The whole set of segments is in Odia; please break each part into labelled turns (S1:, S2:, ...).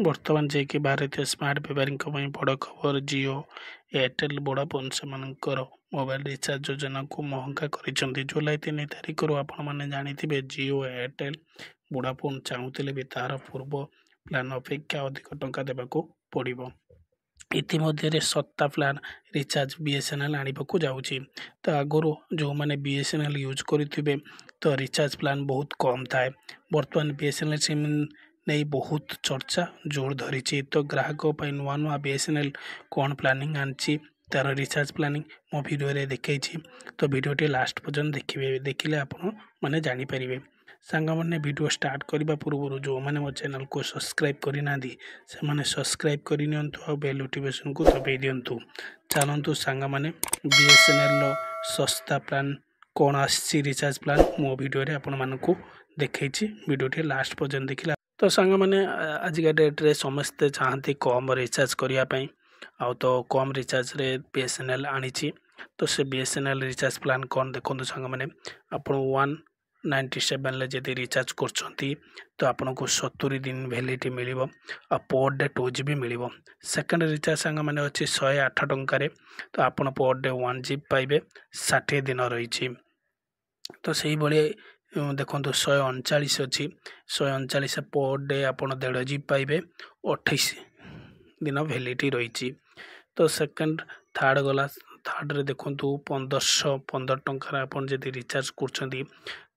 S1: ବର୍ତ୍ତମାନ ଯାଇକି ଭାରତୀୟ ସ୍ମାର୍ଟ ବ୍ୟବହାରୀଙ୍କ ପାଇଁ ବଡ଼ ଖବର। ଜିଓ ଏୟାରଟେଲ୍ ଭୋଡାଫୋନ୍ ସେମାନଙ୍କର ମୋବାଇଲ ରିଚାର୍ଜ ଯୋଜନାକୁ ମହଙ୍ଗା କରିଛନ୍ତି। ଜୁଲାଇ 3 ତାରିଖରୁ ଆପଣମାନେ ଜାଣିଥିବେ ଜିଓ ଏୟାରଟେଲ୍ ଭୋଡାଫୋନ୍ ଚାହୁଁଥିଲେ ବି ତାହାର ପୂର୍ବ ପ୍ଲାନ୍ ଅପେକ୍ଷା ଅଧିକ ଟଙ୍କା ଦେବାକୁ ପଡ଼ିବ। ଇତିମଧ୍ୟରେ ସସ୍ତା ପ୍ଲାନ୍ ରିଚାର୍ଜ ବିଏସ୍ଏନ୍ଏଲ୍ ଆଣିବାକୁ ଯାଉଛି। ତ ଆଗରୁ ଯେଉଁମାନେ ବିଏସ୍ଏନ୍ଏଲ୍ ୟୁଜ୍ କରିଥିବେ ତ ରିଚାର୍ଜ ପ୍ଲାନ୍ ବହୁତ କମ୍ ଥାଏ। ବର୍ତ୍ତମାନ ବିଏସ୍ଏନ୍ଏଲ୍ ସିମ୍ ନେଇ ବହୁତ ଚର୍ଚ୍ଚା ଜୋର ଧରିଛି। ତ ଗ୍ରାହକ ପାଇଁ ନୂଆ ନୂଆ ବିଏସ୍ଏନ୍ଏଲ୍ କ'ଣ ପ୍ଲାନିଂ ଆଣିଛି ତାର ରିଚାର୍ଜ ପ୍ଲାନିଂ ମୋ ଭିଡ଼ିଓରେ ଦେଖେଇଛି। ତ ଭିଡ଼ିଓଟି ଲାଷ୍ଟ ପର୍ଯ୍ୟନ୍ତ ଦେଖିବେ, ଦେଖିଲେ ଆପଣମାନେ ଜାଣିପାରିବେ। ସାଙ୍ଗମାନେ ଭିଡ଼ିଓ ଷ୍ଟାର୍ଟ କରିବା ପୂର୍ବରୁ ଯେଉଁମାନେ ମୋ ଚ୍ୟାନେଲକୁ ସବସ୍କ୍ରାଇବ୍ କରିନାହାନ୍ତି ସେମାନେ ସବସ୍କ୍ରାଇବ୍ କରିନିଅନ୍ତୁ ଆଉ ବେଲ୍ ନୋଟିଫିକେସନକୁ ଦବାଇ ଦିଅନ୍ତୁ। ଚାଲନ୍ତୁ ସାଙ୍ଗମାନେ ବିଏସ୍ଏନ୍ଏଲ୍ର ଶସ୍ତା ପ୍ଲାନ୍ କ'ଣ ଆସିଛି ରିଚାର୍ଜ ପ୍ଲାନ୍ ମୋ ଭିଡ଼ିଓରେ ଆପଣମାନଙ୍କୁ ଦେଖେଇଛି। ଭିଡ଼ିଓଟି ଲାଷ୍ଟ ପର୍ଯ୍ୟନ୍ତ ଦେଖିଲା ତ ସାଙ୍ଗମାନେ ଆଜିକା ଡେଟ୍ରେ ସମସ୍ତେ ଚାହାନ୍ତି କମ୍ ରିଚାର୍ଜ କରିବା ପାଇଁ। ଆଉ ତ କମ୍ ରିଚାର୍ଜରେ ବିଏସ୍ଏନ୍ଏଲ୍ ଆଣିଛି। ତ ସେ ବିଏସ୍ଏନ୍ଏଲ୍ ରିଚାର୍ଜ ପ୍ଲାନ୍ କ'ଣ ଦେଖନ୍ତୁ ସାଙ୍ଗମାନେ, ଆପଣ 197ରେ ଯଦି ରିଚାର୍ଜ କରୁଛନ୍ତି ତ ଆପଣଙ୍କୁ 70 ଦିନ ଭ୍ୟାଲିଡିଟି ମିଳିବ ଆଉ ପର୍ ଡେ 2 GB ମିଳିବ। ସେକେଣ୍ଡ ରିଚାର୍ଜ ସାଙ୍ଗମାନେ ଅଛି 108 ଟଙ୍କାରେ। ତ ଆପଣ ପର୍ ଡେ 1 GB ପାଇବେ, 60 ଦିନ ରହିଛି। ତ ସେଇଭଳି ଦେଖନ୍ତୁ 139 ଅଛି, 139 ପର୍ ଡେ ଆପଣ 1.5 GB ପାଇବେ, 28 ଦିନ ଭ୍ୟାଲିଡିଟି ରହିଛି। ତ ସେକେଣ୍ଡ ଥାର୍ଡ଼ ଗଲା, ଥାର୍ଡ଼ରେ ଦେଖନ୍ତୁ 1515 ଟଙ୍କାରେ ଆପଣ ଯଦି ରିଚାର୍ଜ କରୁଛନ୍ତି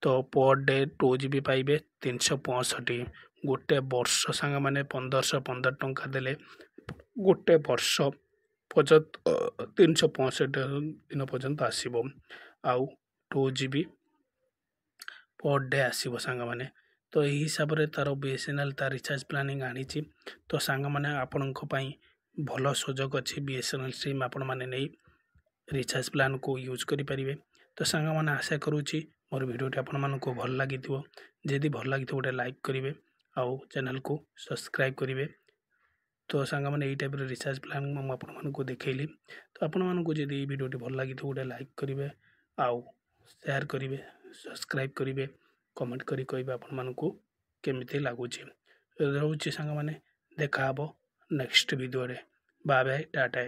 S1: ତ ପର୍ ଡେ 2 GB ପାଇବେ, 365 ଗୋଟେ ବର୍ଷ ସାଙ୍ଗମାନେ 1515 ଟଙ୍କା ଦେଲେ ଗୋଟେ ବର୍ଷ ପର୍ଯ୍ୟନ୍ତ 365 ଦିନ ପର୍ଯ୍ୟନ୍ତ ଆସିବ ଆଉ 2 GB ପର୍ ଡେ ଆସିବ ସାଙ୍ଗମାନେ। ତ ଏହି ହିସାବରେ ତାର ବିଏସ୍ଏନ୍ଏଲ୍ ତା ରିଚାର୍ଜ ପ୍ଲାନିଂ ଆଣିଛି। ତ ସାଙ୍ଗମାନେ ଆପଣଙ୍କ ପାଇଁ ଭଲ ସୁଯୋଗ ଅଛି, ବିଏସ୍ଏନ୍ଏଲ୍ ସିମ୍ ଆପଣମାନେ ନେଇ ରିଚାର୍ଜ ପ୍ଲାନ୍କୁ ୟୁଜ୍ କରିପାରିବେ। ତ ସାଙ୍ଗମାନେ ଆଶା କରୁଛି ମୋର ଭିଡ଼ିଓଟି ଆପଣମାନଙ୍କୁ ଭଲ ଲାଗିଥିବ। ଯଦି ଭଲ ଲାଗିଥିବ ଗୋଟେ ଲାଇକ୍ କରିବେ ଆଉ ଚ୍ୟାନେଲକୁ ସବସ୍କ୍ରାଇବ୍ କରିବେ। ତ ସାଙ୍ଗମାନେ ଏଇ ଟାଇପ୍ର ରିଚାର୍ଜ ପ୍ଲାନ୍ ମୁଁ ଆପଣମାନଙ୍କୁ ଦେଖେଇଲି। ତ ଆପଣମାନଙ୍କୁ ଯଦି ଏଇ ଭିଡ଼ିଓଟି ଭଲ ଲାଗିଥିବ ଗୋଟେ ଲାଇକ୍ କରିବେ ଆଉ ସେୟାର କରିବେ, ସବସ୍କ୍ରାଇବ୍ କରିବେ, କମେଣ୍ଟ କରି କହିବେ ଆପଣମାନଙ୍କୁ କେମିତି ଲାଗୁଛି। ରହୁଛି ସାଙ୍ଗମାନେ, ଦେଖା ହେବ ନେକ୍ସଟ ଭିଡ଼ିଓରେ। Bye bye, Tata.